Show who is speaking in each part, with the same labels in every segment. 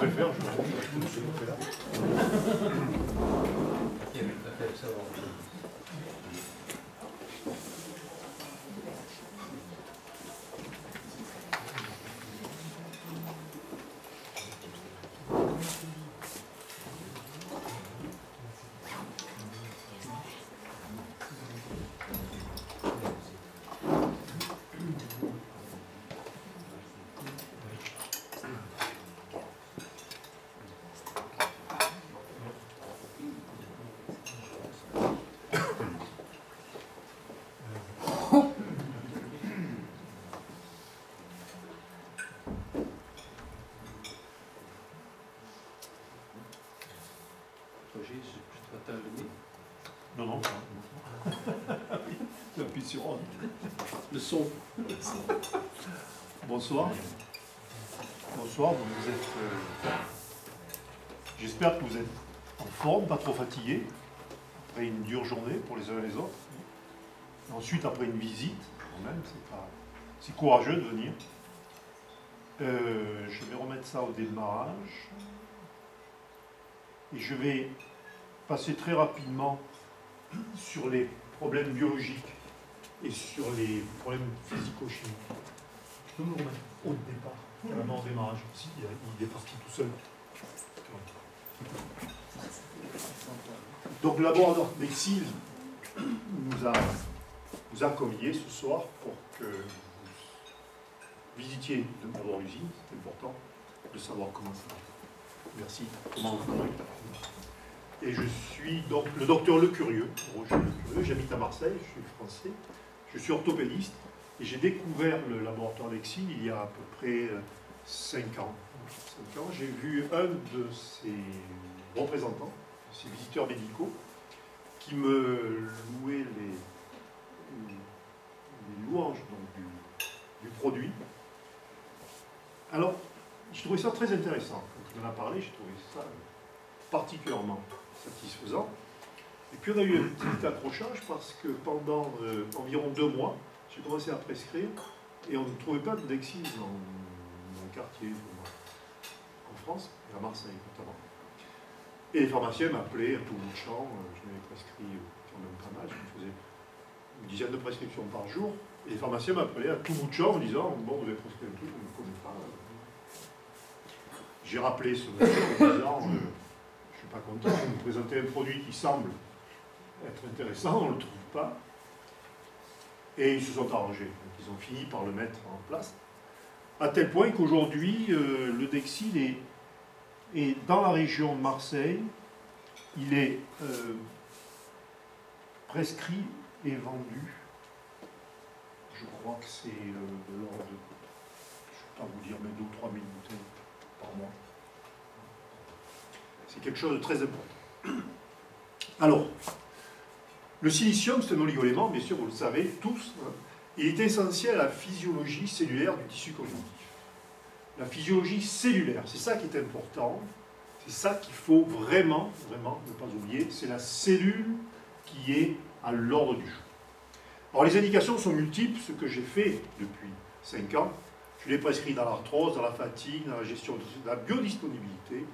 Speaker 1: préfère, je là. Non, non. J'appuie sur on. Le son. Bonsoir. Bonsoir, vous êtes. J'espère que vous êtes en forme, pas trop fatigués, après une dure journée pour les uns et les autres. Et ensuite, après une visite, quand même, c'est courageux de venir. Je vais remettre ça au démarrage. Et je vais passer très rapidement sur les problèmes biologiques et sur les problèmes physico-chimiques. Je peux me remettre au départ, carrément au démarrage. Si, il est parti tout seul. Donc le laboratoire d'Exil nous a conviés ce soir pour que vous visitiez d'abord l'usine, c'est important de savoir comment ça va. Merci. Comment vous allez ? Et je suis donc le docteur Lecurieux, Roger Lecurieux, j'habite à Marseille, je suis français, je suis orthopédiste et j'ai découvert le laboratoire d'Exil il y a à peu près 5 ans. 5 ans, j'ai vu un de ses représentants, ses visiteurs médicaux, qui me louait les louanges donc, du produit. Alors, j'ai trouvé ça très intéressant. Quand il en a parlé, j'ai trouvé ça particulièrement satisfaisant. Et puis on a eu un petit accrochage parce que pendant environ 2 mois, j'ai commencé à prescrire et on ne trouvait pas d'Exil dans mon quartier, en France, et à Marseille notamment. Et les pharmaciens m'appelaient à tout bout de champ, je m'avais prescrit quand même pas mal, je me faisais une dizaine de prescriptions par jour, et les pharmaciens m'appelaient à tout bout de champ en me disant « Bon, vous avez prescrit un truc, on ne le connaît pas. » J'ai rappelé ce monsieur en disant je ne suis pas content, vous me présentez un produit qui semble être intéressant, on ne le trouve pas. Et ils se sont arrangés. Donc, ils ont fini par le mettre en place. À tel point qu'aujourd'hui, le Dexil est dans la région de Marseille, il est prescrit et vendu. Je crois que c'est de l'ordre de, je ne vais pas vous dire, mais 2 ou 3 000 bouteilles par mois. C'est quelque chose de très important. Alors, le silicium, c'est un oligoélément, bien sûr, vous le savez tous. Hein, il est essentiel à la physiologie cellulaire du tissu cognitif. La physiologie cellulaire, c'est ça qui est important. C'est ça qu'il faut vraiment, vraiment ne pas oublier. C'est la cellule qui est à l'ordre du jour. Alors, les indications sont multiples. Ce que j'ai fait depuis 5 ans, je l'ai prescrit dans l'arthrose, dans la fatigue, dans la gestion de la biodisponibilité.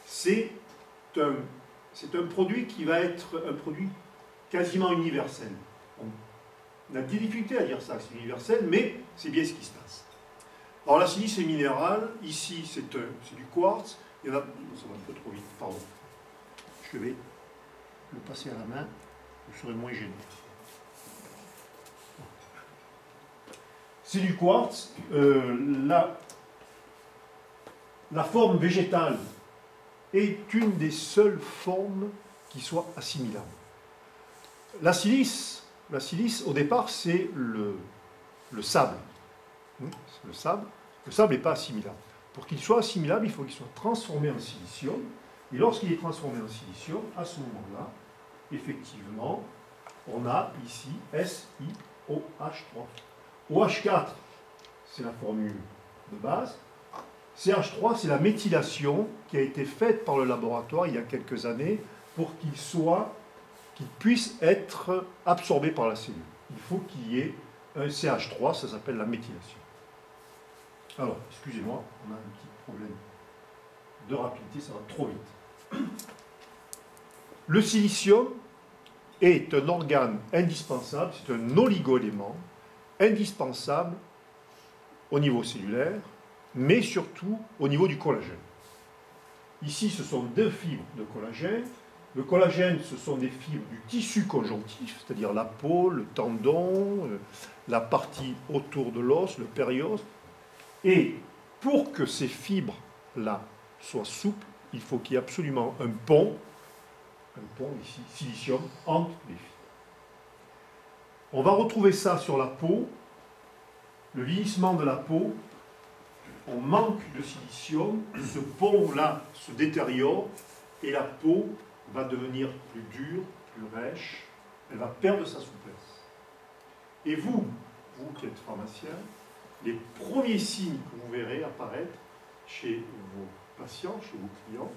Speaker 1: C'est un produit qui va être un produit quasiment universel. On a des difficultés à dire ça, c'est universel, mais c'est bien ce qui se passe. Alors la silice est minérale, ici c'est du quartz, il y en a, ça va un peu trop vite, pardon. Je vais le passer à la main, vous serez moins gêné. C'est du quartz, la forme végétale est une des seules formes qui soit assimilable. La silice, au départ, c'est le sable. Le sable n'est pas assimilable. Pour qu'il soit assimilable, il faut qu'il soit transformé en silicium. Et lorsqu'il est transformé en silicium, à ce moment-là, effectivement, on a ici SiOH3. OH4, c'est la formule de base. CH3, c'est la méthylation qui a été faite par le laboratoire il y a quelques années pour qu'il puisse être absorbé par la cellule. Il faut qu'il y ait un CH3, ça s'appelle la méthylation. Alors, excusez-moi, on a un petit problème de rapidité, ça va trop vite. Le silicium est un organe indispensable, c'est un oligoélément indispensable au niveau cellulaire, mais surtout au niveau du collagène. Ici, ce sont deux fibres de collagène. Le collagène, ce sont des fibres du tissu conjonctif, c'est-à-dire la peau, le tendon, la partie autour de l'os, le périos. Et pour que ces fibres-là soient souples, il faut qu'il y ait absolument un pont ici, silicium, entre les fibres. On va retrouver ça sur la peau, le vieillissement de la peau. On manque de silicium, ce pont-là se détériore et la peau va devenir plus dure, plus rêche, elle va perdre sa souplesse. Et vous qui êtes pharmacien, les premiers signes que vous verrez apparaître chez vos patients, chez vos clients,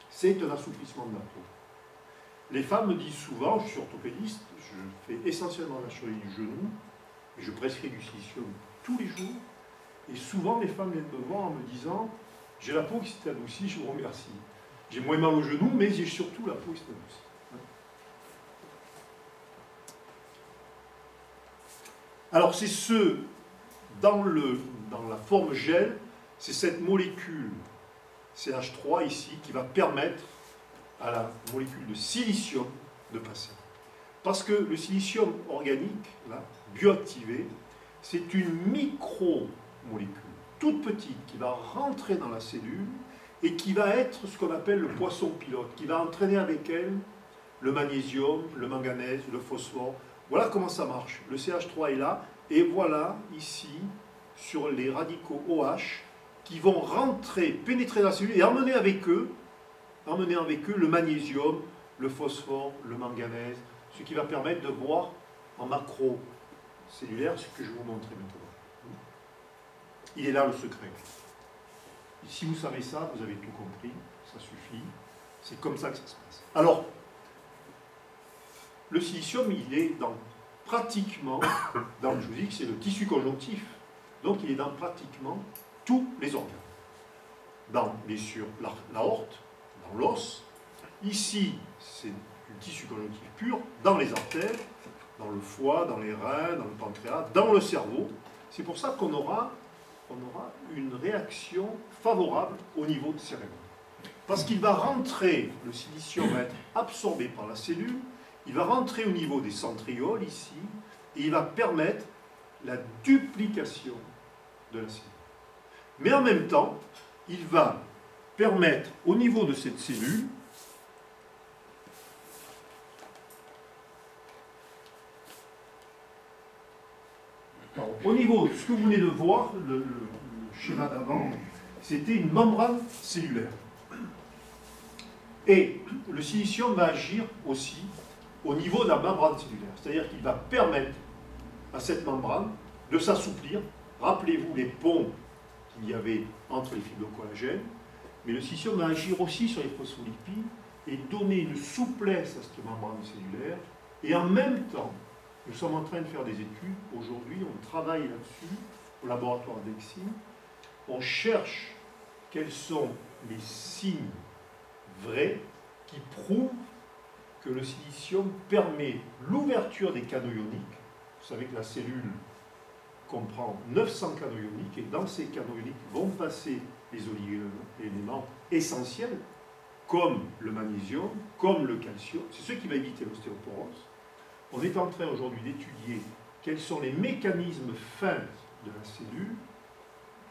Speaker 1: c'est un assouplissement de la peau. Les femmes me disent souvent, je suis orthopédiste, je fais essentiellement la chirurgie du genou, et je prescris du silicium tous les jours, et souvent les femmes viennent me voir en me disant « J'ai la peau qui s'est adoucie, je vous remercie. J'ai moins mal au genou, mais j'ai surtout la peau qui s'est adoucie. » Alors c'est dans la forme gel, c'est cette molécule CH3 ici qui va permettre à la molécule de silicium de passer. Parce que le silicium organique, là, bioactivé, c'est une micro-molécule, toute petite, qui va rentrer dans la cellule et qui va être ce qu'on appelle le poisson pilote, qui va entraîner avec elle le magnésium, le manganèse, le phosphore. Voilà comment ça marche. Le CH3 est là, et voilà, ici, sur les radicaux OH, qui vont rentrer, pénétrer dans la cellule et emmener avec eux le magnésium, le phosphore, le manganèse, ce qui va permettre de voir en macro-cellulaire ce que je vais vous montrer maintenant. Il est là le secret. Et si vous savez ça, vous avez tout compris, ça suffit, c'est comme ça que ça se passe. Alors, le silicium, il est pratiquement, je vous dis que c'est le tissu conjonctif, donc il est dans pratiquement tous les organes. Dans, bien sûr, l'aorte, dans l'os. Ici, c'est du tissu conjonctif pur, dans les artères, dans le foie, dans les reins, dans le pancréas, dans le cerveau. C'est pour ça qu'on aura une réaction favorable au niveau cérébral. Parce qu'il va rentrer, le silicium va être absorbé par la cellule, il va rentrer au niveau des centrioles ici, et il va permettre la duplication de la cellule. Mais en même temps, il va permettre au niveau de cette cellule au niveau, ce que vous venez de voir, le schéma d'avant, c'était une membrane cellulaire. Et le silicium va agir aussi au niveau de la membrane cellulaire. C'est-à-dire qu'il va permettre à cette membrane de s'assouplir. Rappelez-vous les ponts qu'il y avait entre les fibres de collagène. Mais le silicium va agir aussi sur les phospholipides et donner une souplesse à cette membrane cellulaire. Et en même temps, nous sommes en train de faire des études. Aujourd'hui, on travaille là-dessus au laboratoire d'Exim. On cherche quels sont les signes vrais qui prouvent que le silicium permet l'ouverture des canaux ioniques. Vous savez que la cellule comprend 900 canaux ioniques et dans ces canaux ioniques vont passer les oligo-éléments essentiels comme le magnésium, comme le calcium. C'est ce qui va éviter l'ostéoporose. On est en train aujourd'hui d'étudier quels sont les mécanismes fins de la cellule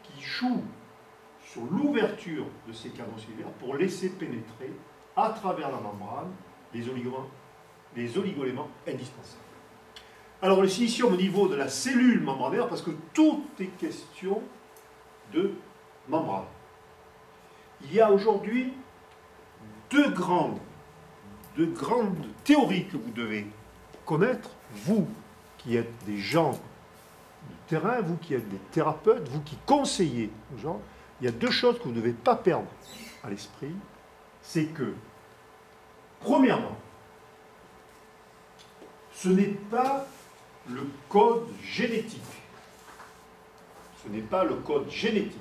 Speaker 1: qui jouent sur l'ouverture de ces canaux cellulaires pour laisser pénétrer à travers la membrane les oligo-éléments indispensables. Alors le silicium au niveau de la cellule membranaire, parce que tout est question de membrane. Il y a aujourd'hui deux grandes théories que vous devez connaître, vous qui êtes des gens du terrain, vous qui êtes des thérapeutes, vous qui conseillez aux gens. Il y a deux choses que vous ne devez pas perdre à l'esprit. C'est que, premièrement, ce n'est pas le code génétique. Ce n'est pas le code génétique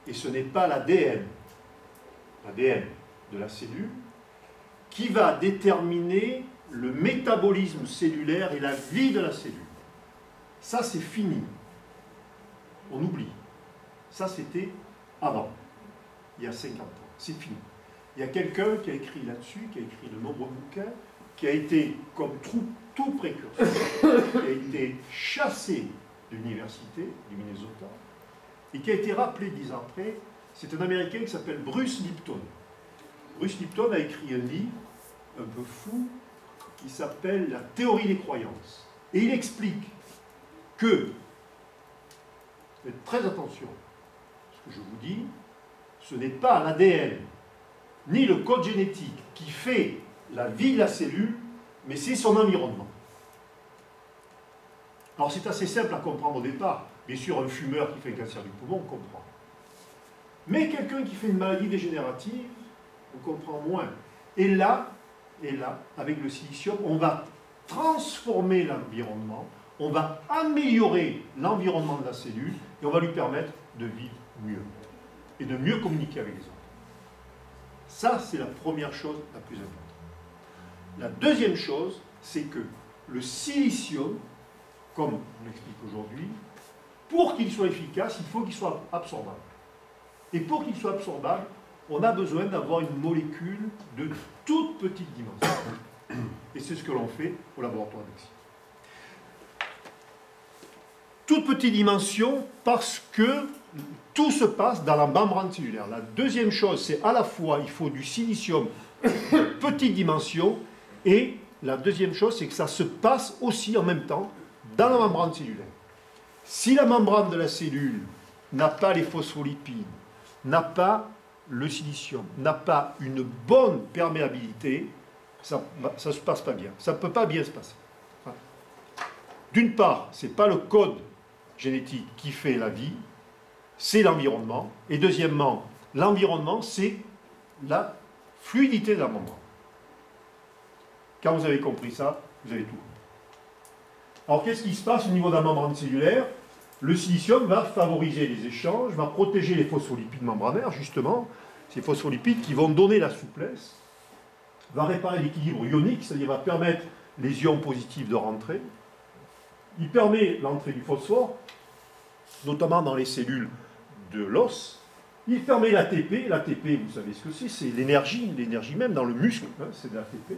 Speaker 1: et ce n'est pas l'ADN de la cellule, qui va déterminer le métabolisme cellulaire et la vie de la cellule. Ça, c'est fini. On oublie. Ça, c'était avant, il y a 50 ans. C'est fini. Il y a quelqu'un qui a écrit là-dessus, qui a écrit de nombreux bouquins, qui a été, comme tout précurseur, qui a été chassé de l'université du Minnesota, et qui a été rappelé 10 ans après. C'est un Américain qui s'appelle Bruce Lipton. Bruce Lipton a écrit un livre un peu fou qui s'appelle La théorie des croyances. Et il explique que, faites très attention à ce que je vous dis, ce n'est pas l'ADN ni le code génétique qui fait la vie de la cellule, mais c'est son environnement. Alors c'est assez simple à comprendre au départ. Bien sûr, un fumeur qui fait un cancer du poumon, on comprend. Mais quelqu'un qui fait une maladie dégénérative, on comprend moins. Et là, avec le silicium, on va transformer l'environnement, on va améliorer l'environnement de la cellule, et on va lui permettre de vivre mieux, et de mieux communiquer avec les autres. Ça, c'est la première chose la plus importante. La deuxième chose, c'est que le silicium, comme on l'explique aujourd'hui, pour qu'il soit efficace, il faut qu'il soit absorbable. Et pour qu'il soit absorbable, on a besoin d'avoir une molécule de toute petite dimension. Et c'est ce que l'on fait au laboratoire d'Exi. Toute petite dimension parce que tout se passe dans la membrane cellulaire. La deuxième chose, c'est à la fois, il faut du silicium de petite dimension, et la deuxième chose, c'est que ça se passe aussi en même temps dans la membrane cellulaire. Si la membrane de la cellule n'a pas les phospholipides, n'a pas le silicium, n'a pas une bonne perméabilité, ça ne se passe pas bien. Ça ne peut pas bien se passer. D'une part, ce n'est pas le code génétique qui fait la vie, c'est l'environnement. Et deuxièmement, l'environnement, c'est la fluidité de la membrane. Quand vous avez compris ça, vous avez tout. Alors, qu'est-ce qui se passe au niveau de la membrane cellulaire? Le silicium va favoriser les échanges, va protéger les phospholipides membranaires, justement, ces phospholipides qui vont donner la souplesse, va réparer l'équilibre ionique, c'est-à-dire va permettre les ions positifs de rentrer. Il permet l'entrée du phosphore, notamment dans les cellules de l'os. Il permet l'ATP. L'ATP, vous savez ce que c'est l'énergie même dans le muscle, hein, c'est de l'ATP.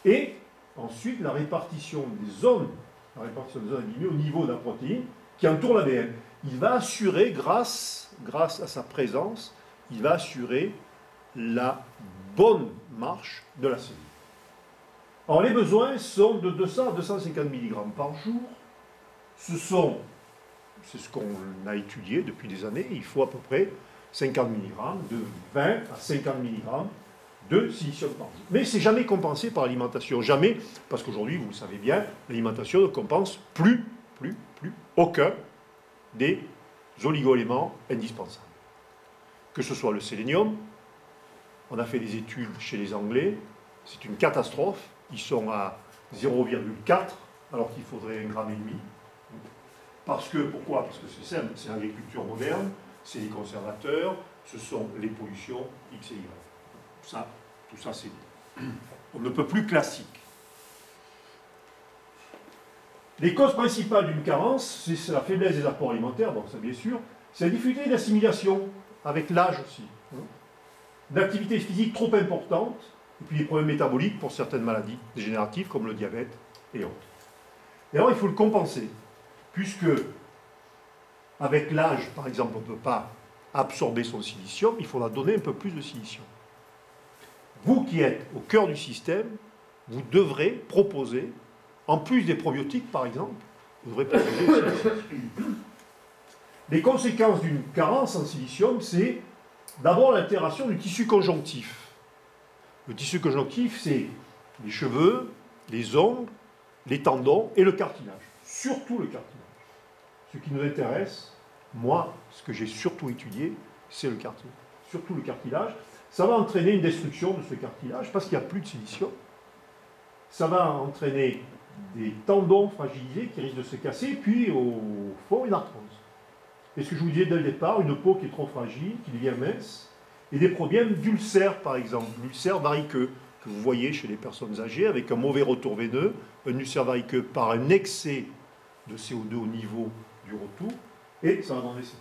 Speaker 1: Et ensuite, la répartition des zones animées au niveau de la protéine qui entoure l'ADN. Il va assurer, grâce à sa présence, il va assurer la bonne marche de la cellule. Alors les besoins sont de 200 à 250 mg par jour. C'est ce qu'on a étudié depuis des années. Il faut à peu près 50 mg, de 20 à 50 mg de silicium par jour. Mais c'est jamais compensé par l'alimentation. Jamais, parce qu'aujourd'hui, vous le savez bien, l'alimentation ne compense plus aucun des oligo-éléments indispensables. Que ce soit le sélénium, on a fait des études chez les Anglais, c'est une catastrophe. Ils sont à 0,4 alors qu'il faudrait 1,5 g. Pourquoi? Parce que c'est simple, c'est l'agriculture moderne, c'est les conservateurs, ce sont les pollutions X et Y. Tout ça c'est... On ne peut plus classique. Les causes principales d'une carence, c'est la faiblesse des apports alimentaires, donc ça bien sûr, c'est la difficulté d'assimilation, avec l'âge aussi. D'activité physique trop importante, et puis des problèmes métaboliques pour certaines maladies dégénératives, comme le diabète et autres. Et alors il faut le compenser, puisque avec l'âge, par exemple, on ne peut pas absorber son silicium, il faudra donner un peu plus de silicium. Vous qui êtes au cœur du système, vous devrez proposer, en plus des probiotiques par exemple, vous devrez proposer le silicium. Les conséquences d'une carence en silicium, c'est d'abord l'altération du tissu conjonctif. Le tissu conjonctif, c'est les cheveux, les ongles, les tendons et le cartilage. Surtout le cartilage. Ce qui nous intéresse, moi, ce que j'ai surtout étudié, c'est le cartilage. Surtout le cartilage. Ça va entraîner une destruction de ce cartilage parce qu'il n'y a plus de silicium. Ça va entraîner des tendons fragilisés qui risquent de se casser, puis au fond une arthrose. Et ce que je vous disais dès le départ, une peau qui est trop fragile, qui devient mince, et des problèmes d'ulcères, par exemple, l'ulcère variqueux, que vous voyez chez les personnes âgées, avec un mauvais retour veineux, un ulcère variqueux par un excès de CO2 au niveau du retour, et ça va dans les selles.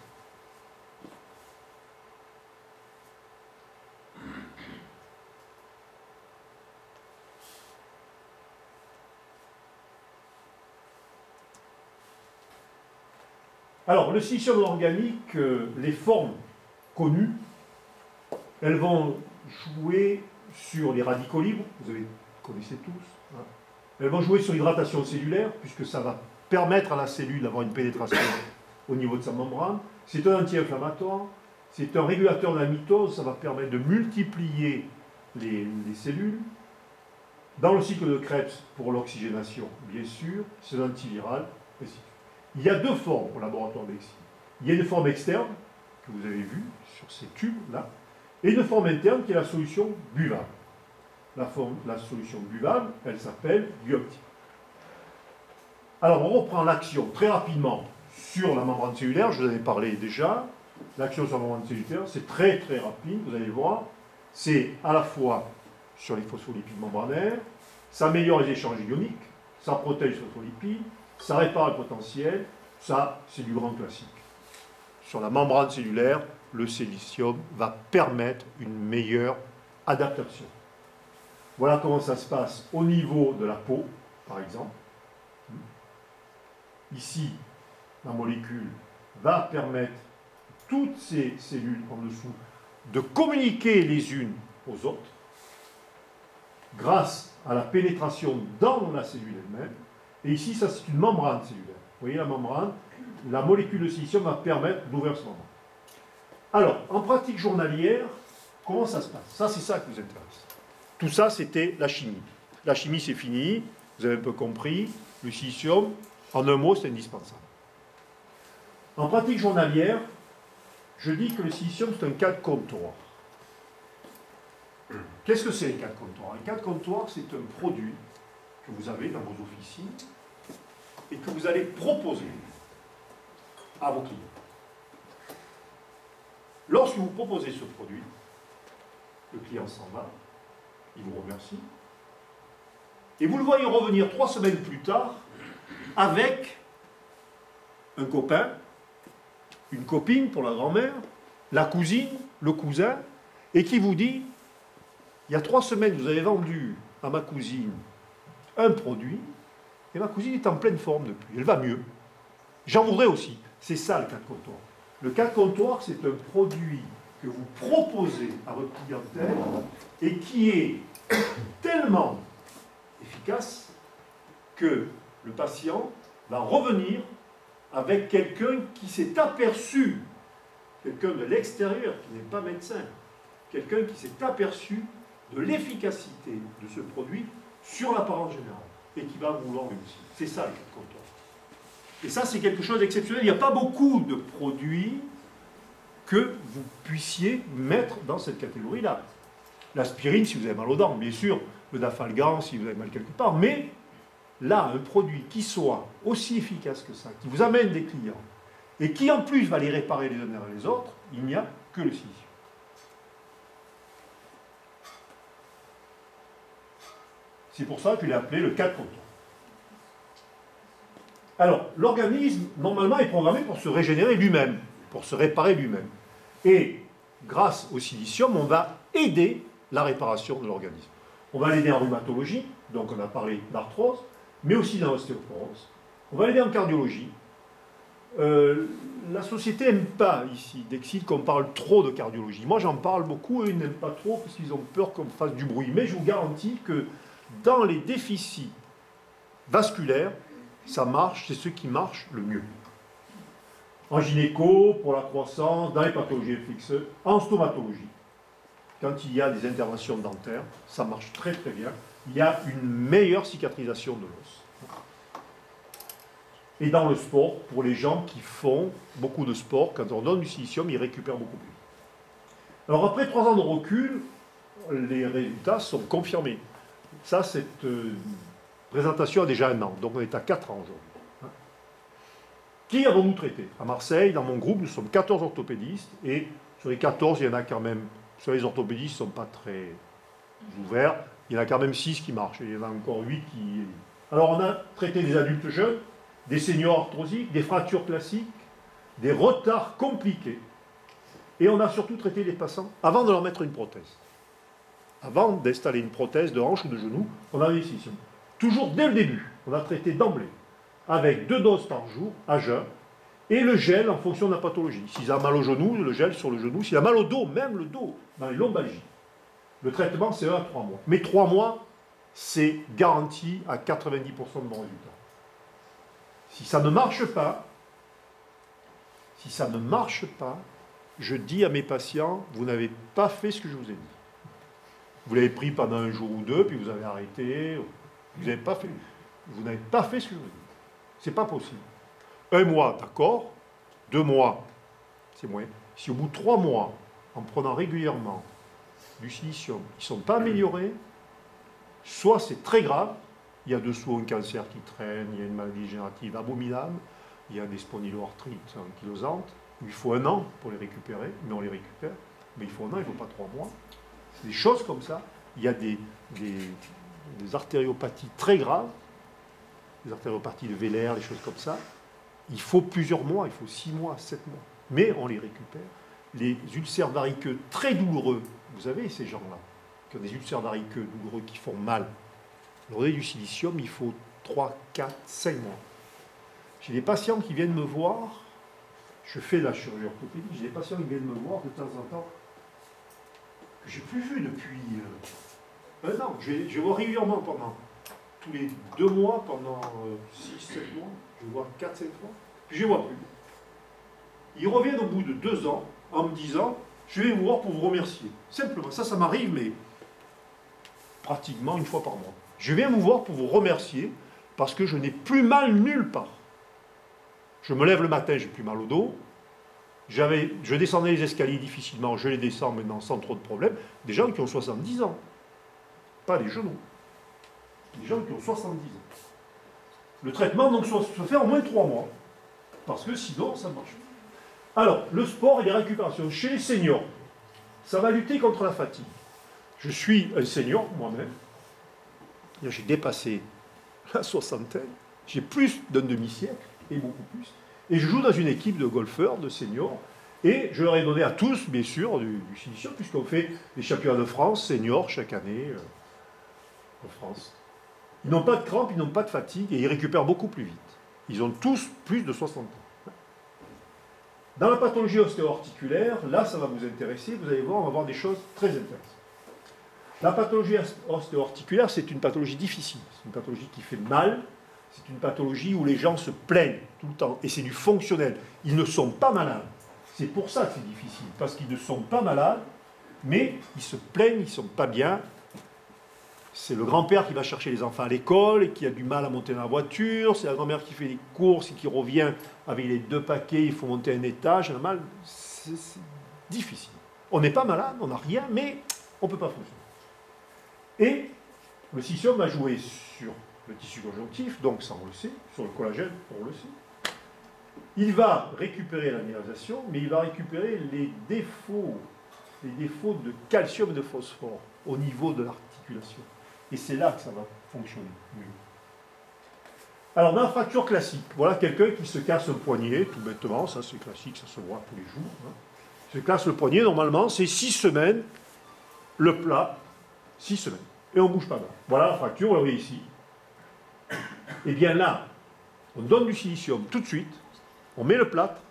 Speaker 1: Alors, le silicium organique, les formes connues, elles vont jouer sur les radicaux libres, vous connaissez tous. Hein. Elles vont jouer sur l'hydratation cellulaire, puisque ça va permettre à la cellule d'avoir une pénétration au niveau de sa membrane. C'est un anti-inflammatoire, c'est un régulateur de la mitose, ça va permettre de multiplier les cellules. Dans le cycle de Krebs, pour l'oxygénation, bien sûr, c'est un antiviral, ainsi de suite. Il y a deux formes au laboratoire d'Exine. Il y a une forme externe, que vous avez vue sur ces tubes-là, et une forme interne qui est la solution buvable. La solution buvable, elle s'appelle Biopti. Alors, on reprend l'action très rapidement sur la membrane cellulaire, je vous en ai parlé déjà. L'action sur la membrane cellulaire, c'est très très rapide, vous allez voir. C'est à la fois sur les phospholipides membranaires, ça améliore les échanges ioniques, ça protège les phospholipides, ça répare le potentiel, ça c'est du grand classique. Sur la membrane cellulaire, le silicium va permettre une meilleure adaptation. Voilà comment ça se passe au niveau de la peau, par exemple. Ici, la molécule va permettre à toutes ces cellules en dessous de communiquer les unes aux autres grâce à la pénétration dans la cellule elle-même. Et ici, ça c'est une membrane cellulaire. Vous voyez la membrane, la molécule de silicium va permettre d'ouvrir ce membrane. Alors, en pratique journalière, comment ça se passe? Ça, c'est ça qui vous intéresse. Tout ça, c'était la chimie. La chimie, c'est fini. Vous avez un peu compris. Le silicium, en un mot, c'est indispensable. En pratique journalière, je dis que le silicium, c'est un cas de comptoir. Qu'est-ce que c'est un cas de comptoir? Un cas de comptoir, c'est un produit que vous avez dans vos officines et que vous allez proposer à vos clients. Lorsque vous proposez ce produit, le client s'en va, il vous remercie, et vous le voyez revenir 3 semaines plus tard avec un copain, une copine pour la grand-mère, la cousine, le cousin, et qui vous dit, il y a 3 semaines, vous avez vendu à ma cousine un produit, et ma cousine est en pleine forme depuis, elle va mieux. J'en voudrais aussi. C'est ça le cas de comptoir. Le cas de comptoir, c'est un produit que vous proposez à votre clientèle et qui est tellement efficace que le patient va revenir avec quelqu'un qui s'est aperçu, quelqu'un de l'extérieur, qui n'est pas médecin, quelqu'un qui s'est aperçu de l'efficacité de ce produit sur l'apparence générale et qui va vouloir lui aussi. C'est ça le cas de comptoir. Et ça, c'est quelque chose d'exceptionnel. Il n'y a pas beaucoup de produits que vous puissiez mettre dans cette catégorie-là. L'aspirine, si vous avez mal aux dents, bien sûr. Le dafalgan, si vous avez mal quelque part. Mais là, un produit qui soit aussi efficace que ça, qui vous amène des clients, et qui en plus va les réparer les uns derrière les autres, il n'y a que le silicium. C'est pour ça que je l'ai appelé le cas de comptoir. Alors, l'organisme, normalement, est programmé pour se régénérer lui-même, pour se réparer lui-même. Et, grâce au silicium, on va aider la réparation de l'organisme. On va l'aider en rhumatologie, donc on a parlé d'arthrose, mais aussi dans l'ostéoporose. On va l'aider en cardiologie. La société n'aime pas, ici, d'Excite, qu'on parle trop de cardiologie. Moi, j'en parle beaucoup, et ils n'aiment pas trop, parce qu'ils ont peur qu'on fasse du bruit. Mais je vous garantis que dans les déficits vasculaires, ça marche, c'est ce qui marche le mieux. En gynéco, pour la croissance, dans les pathologies infectieuses, en stomatologie. Quand il y a des interventions dentaires, ça marche très très bien. Il y a une meilleure cicatrisation de l'os. Et dans le sport, pour les gens qui font beaucoup de sport, quand on donne du silicium, ils récupèrent beaucoup plus. Alors après 3 ans de recul, les résultats sont confirmés. Ça, cette présentation a déjà 1 an, donc on est à 4 ans aujourd'hui. Qui avons-nous traité? À Marseille, dans mon groupe, nous sommes 14 orthopédistes, et sur les 14, il y en a quand même, sur les orthopédistes, ne sont pas très ouverts, il y en a quand même 6 qui marchent, et il y en a encore 8 qui... Alors on a traité des adultes jeunes, des seniors arthrosiques, des fractures classiques, des retards compliqués, et on a surtout traité les patients avant de leur mettre une prothèse. Avant d'installer une prothèse de hanche ou de genou, on a réussi. Toujours dès le début, on a traité d'emblée, avec 2 doses par jour, à jeun, et le gel en fonction de la pathologie. S'il a mal au genou, le gel sur le genou. S'il a mal au dos, même le dos, dans les lombalgies. Le traitement, c'est 1 à 3 mois. Mais 3 mois, c'est garanti à 90% de bon résultat. Si ça ne marche pas, je dis à mes patients, vous n'avez pas fait ce que je vous ai dit. Vous l'avez pris pendant un jour ou 2, puis vous avez arrêté. Vous n'avez pas fait ce que je vous ai dit. C'est pas possible. 1 mois, d'accord. 2 mois, c'est moins. Si au bout de 3 mois, en prenant régulièrement du silicium, ils ne sont pas améliorés, soit c'est très grave, il y a dessous un cancer qui traîne, il y a une maladie dégénérative abominable, il y a des spondyloarthrites ankylosantes, il faut 1 an pour les récupérer, mais on les récupère, mais il faut 1 an, il ne faut pas 3 mois. C'est des choses comme ça. Il y a des artériopathies très graves, des artériopathies de Vélaire, des choses comme ça. Il faut plusieurs mois, il faut 6 mois, 7 mois. Mais on les récupère. Les ulcères variqueux très douloureux, vous avez ces gens-là, qui ont des ulcères variqueux douloureux qui font mal. Leur donner du silicium, il faut 3, 4, 5 mois. J'ai des patients qui viennent me voir, je fais de la chirurgie orthopédique, j'ai des patients qui viennent me voir de temps en temps, que je n'ai plus vu depuis 1 an. Je vois régulièrement pendant tous les 2 mois, pendant 6, 7 mois, je vois 4, 5 fois, puis je ne les vois plus. Ils reviennent au bout de 2 ans en me disant, je vais vous voir pour vous remercier. Simplement, ça m'arrive, mais pratiquement 1 fois par mois. Je viens vous voir pour vous remercier parce que je n'ai plus mal nulle part. Je me lève le matin, j'ai plus mal au dos. Je descendais les escaliers difficilement, je les descends maintenant sans trop de problèmes. Des gens qui ont 70 ans, pas les genoux. Des gens qui ont 70 ans. Le traitement donc se fait en moins de 3 mois, parce que sinon ça marche. Alors, le sport et les récupérations. Chez les seniors, ça va lutter contre la fatigue. Je suis un senior moi-même. J'ai dépassé la soixantaine. J'ai plus d'un demi-siècle, et beaucoup plus. Et je joue dans une équipe de golfeurs, de seniors. Et je leur ai donné à tous, bien sûr, du silicium, puisqu'on fait les championnats de France seniors chaque année en France. Ils n'ont pas de crampes, ils n'ont pas de fatigue, et ils récupèrent beaucoup plus vite. Ils ont tous plus de 60 ans. Dans la pathologie ostéo-articulaire, là, ça va vous intéresser, vous allez voir, on va voir des choses très intéressantes. La pathologie ostéo-articulaire, c'est une pathologie difficile. C'est une pathologie qui fait mal. C'est une pathologie où les gens se plaignent tout le temps. Et c'est du fonctionnel. Ils ne sont pas malades. C'est pour ça que c'est difficile. Parce qu'ils ne sont pas malades, mais ils se plaignent, ils ne sont pas bien. C'est le grand-père qui va chercher les enfants à l'école et qui a du mal à monter dans la voiture. C'est la grand-mère qui fait les courses et qui revient avec les 2 paquets. Il faut monter un étage. C'est difficile. On n'est pas malade, on n'a rien, mais on ne peut pas fonctionner. Et le silicium va jouer sur le tissu conjonctif, donc ça on le sait, sur le collagène, on le sait. Il va récupérer la minéralisation, mais il va récupérer les défauts de calcium et de phosphore au niveau de l'articulation. Et c'est là que ça va fonctionner mieux. Alors, dans la fracture classique, voilà quelqu'un qui se casse un poignet, tout bêtement, ça c'est classique, ça se voit tous les jours. Hein. Il se casse le poignet, normalement, c'est 6 semaines, le plat, 6 semaines. Et on ne bouge pas mal. Voilà la fracture, vous la voyez ici. Et bien là, on donne du silicium tout de suite, on met le plâtre,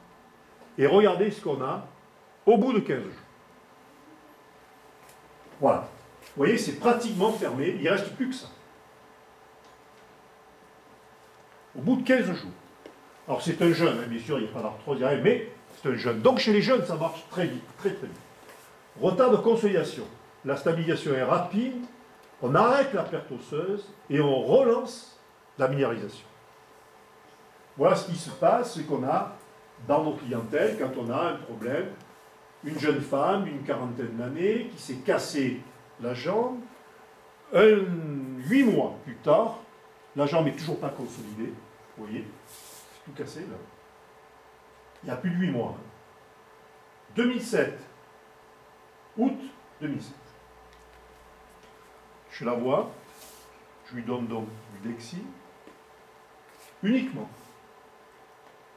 Speaker 1: et regardez ce qu'on a au bout de 15 jours. Voilà. Vous voyez, c'est pratiquement fermé, il ne reste plus que ça. Au bout de 15 jours. Alors c'est un jeune, hein, bien sûr, il n'y a pas d'arthrose, mais c'est un jeune. Donc chez les jeunes, ça marche très vite, très très vite. Retard de consolidation. La stabilisation est rapide, on arrête la perte osseuse et on relance la minéralisation. Voilà ce qui se passe, c'est qu'on a dans nos clientèles, quand on a un problème, une jeune femme d'une 40aine d'années qui s'est cassée la jambe, 8 mois plus tard, la jambe n'est toujours pas consolidée, vous voyez, c'est tout cassé là. il y a plus de 8 mois. 2007, août 2007. Je la vois, je lui donne donc du Dexi, uniquement.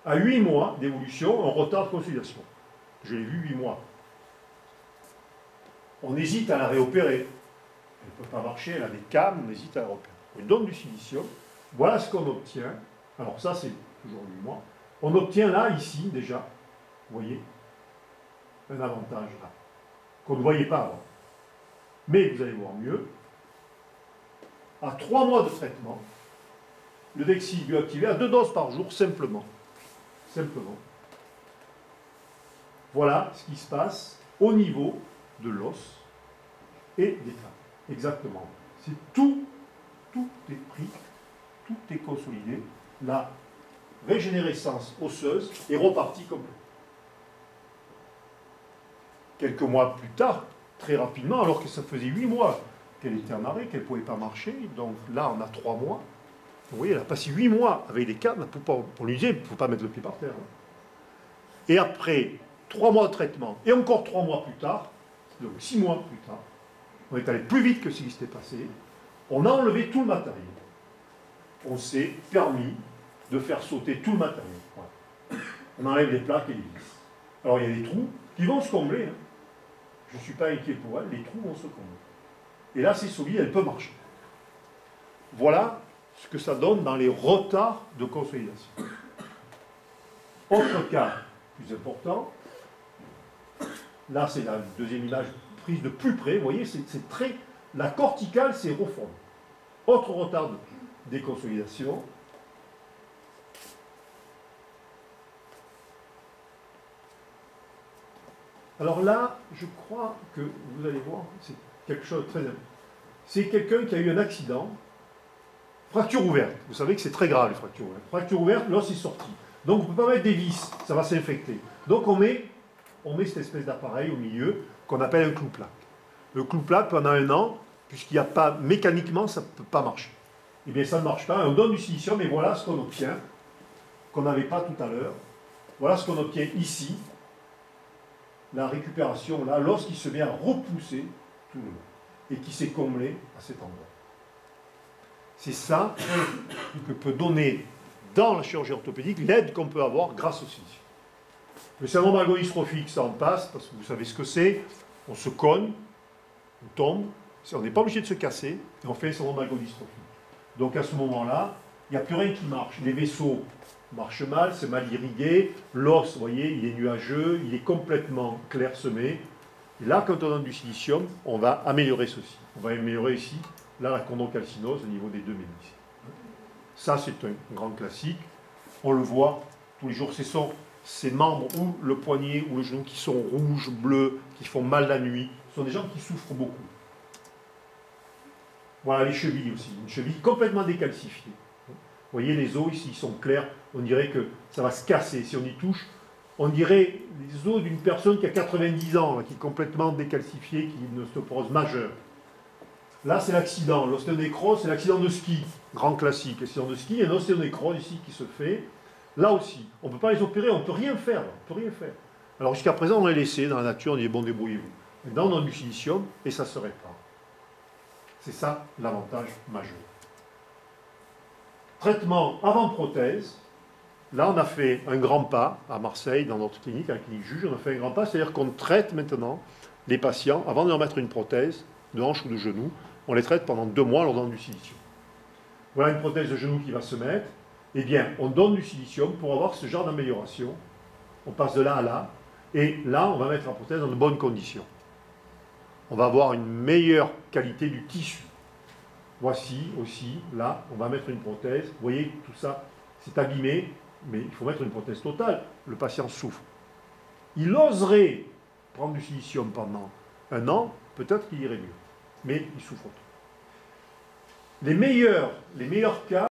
Speaker 1: À 8 mois d'évolution, en retard de consolidation. Je l'ai vu 8 mois. On hésite à la réopérer. Elle ne peut pas marcher, elle a des cames, on hésite à la réopérer. On lui donne du silicium, voilà ce qu'on obtient. Alors ça, c'est toujours 8 mois. On obtient là, ici, déjà, vous voyez, un avantage là, qu'on ne voyait pas avant. Mais vous allez voir mieux, à 3 mois de traitement, le Dexi bioactivé à 2 doses par jour, simplement. Simplement. Voilà ce qui se passe au niveau de l'os et des crânes. Exactement. C'est tout est pris, tout est consolidé. La régénérescence osseuse est repartie complètement. Quelques mois plus tard, très rapidement, alors que ça faisait 8 mois qu'elle était en arrêt, qu'elle ne pouvait pas marcher, donc là on a 3 mois. Vous voyez, elle a passé 8 mois avec des cannes, on lui disait, il ne faut pas mettre le pied par terre. Et après 3 mois de traitement, et encore 3 mois plus tard, donc 6 mois plus tard, on est allé plus vite que ce qui s'était passé, on a enlevé tout le matériel. On s'est permis de faire sauter tout le matériel. Voilà. On enlève les plaques et les vis. Alors il y a des trous qui vont se combler. Hein. Je ne suis pas inquiet pour elle, les trous vont se combler. Et là, c'est solide, elle peut marcher. Voilà ce que ça donne dans les retards de consolidation. Autre cas plus important, là c'est la deuxième image prise de plus près, vous voyez, c'est très... La corticale s'est refondue. Autre retard de déconsolidation. Alors là, je crois que vous allez voir, c'est quelque chose de très important. C'est quelqu'un qui a eu un accident, fracture ouverte. Vous savez que c'est très grave les fractures ouvertes. Fracture ouverte, l'os est sorti. Donc on ne peut pas mettre des vis, ça va s'infecter. Donc on met cette espèce d'appareil au milieu qu'on appelle un clou-plaque. Le clou-plaque, pendant 1 an, puisqu'il n'y a pas, mécaniquement, ça ne peut pas marcher. Eh bien, ça ne marche pas. On donne du silicium et voilà ce qu'on obtient, qu'on n'avait pas tout à l'heure. Voilà ce qu'on obtient ici. La récupération, là, l'os qui se met à repousser tout le long et qui s'est comblé à cet endroit. C'est ça que peut donner dans la chirurgie orthopédique l'aide qu'on peut avoir grâce au silicium. Le syndrome algodystrophique, ça en passe, parce que vous savez ce que c'est. On se cogne, on tombe, on n'est pas obligé de se casser, et on fait un syndrome algodystrophique. Donc à ce moment-là, il n'y a plus rien qui marche. Les vaisseaux marchent mal, c'est mal irrigué, l'os, vous voyez, il est nuageux, il est complètement clairsemé. Et là, quand on donne du silicium, on va améliorer ceci. On va améliorer ici, là, la chondrocalcinose au niveau des 2 ménisques. Ça, c'est un grand classique. On le voit tous les jours. Ces membres, ou le poignet, ou le genou, qui sont rouges, bleus, qui font mal la nuit. Ce sont des gens qui souffrent beaucoup. Voilà, les chevilles aussi. Une cheville complètement décalcifiée. Vous voyez, les os ici, ils sont clairs. On dirait que ça va se casser. Si on y touche, on dirait les os d'une personne qui a 90 ans, là, qui est complètement décalcifiée, qui a une ostéoporose majeure. Là, c'est l'accident. L'ostéonécrose, c'est l'accident de ski. Grand classique. L'accident de ski, il y a un ostéonécrose ici qui se fait. Là aussi, on ne peut pas les opérer, on ne peut rien faire. On peut rien faire. Alors jusqu'à présent, on les laissé dans la nature, on dit bon, débrouillez-vous. Maintenant, on donne du silicium et ça se répare. C'est ça l'avantage majeur. Traitement avant prothèse. Là, on a fait un grand pas à Marseille, dans notre clinique, à la clinique Juge. On a fait un grand pas, c'est-à-dire qu'on traite maintenant les patients, avant de leur mettre une prothèse de hanche ou de genou, on les traite pendant 2 mois en leur donnant du silicium. Voilà une prothèse de genou qui va se mettre. Eh bien, on donne du silicium pour avoir ce genre d'amélioration. On passe de là à là. Et là, on va mettre la prothèse dans de bonnes conditions. On va avoir une meilleure qualité du tissu. Voici aussi, là, on va mettre une prothèse. Vous voyez, tout ça, c'est abîmé, mais il faut mettre une prothèse totale. Le patient souffre. Il oserait prendre du silicium pendant 1 an, peut-être qu'il irait mieux. Mais il souffre trop. Les meilleurs cas,